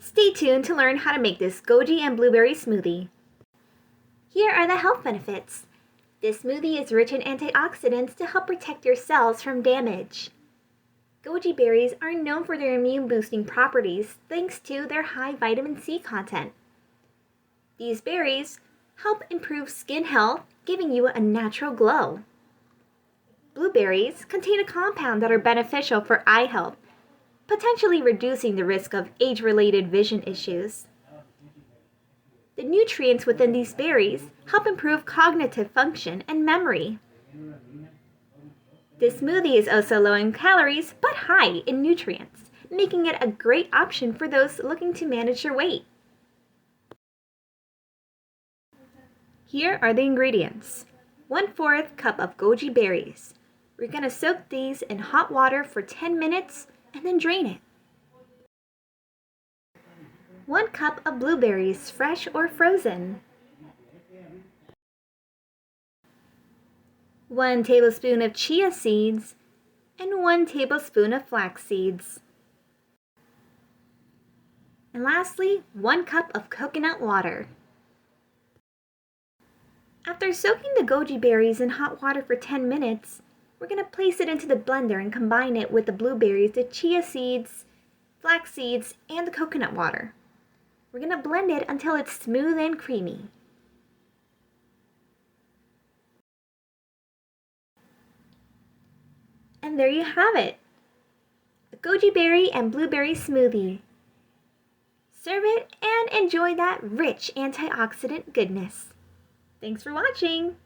Stay tuned to learn how to make this goji and blueberry smoothie. Here are the health benefits. This smoothie is rich in antioxidants to help protect your cells from damage. Goji berries are known for their immune-boosting properties thanks to their high vitamin C content. These berries help improve skin health, giving you a natural glow. Blueberries contain a compound that are beneficial for eye health, potentially reducing the risk of age-related vision issues. The nutrients within these berries help improve cognitive function and memory. This smoothie is also low in calories but high in nutrients, making it a great option for those looking to manage their weight. Here are the ingredients. 1/4 cup of goji berries. We're going to soak these in hot water for 10 minutes and then drain it. 1 cup of blueberries, fresh or frozen. 1 tablespoon of chia seeds and 1 tablespoon of flax seeds. And lastly, 1 cup of coconut water. After soaking the goji berries in hot water for 10 minutes, we're going to place it into the blender and combine it with the blueberries, the chia seeds, flax seeds, and the coconut water. We're going to blend it until it's smooth and creamy. And there you have it, a goji berry and blueberry smoothie. Serve it and enjoy that rich antioxidant goodness. Thanks for watching.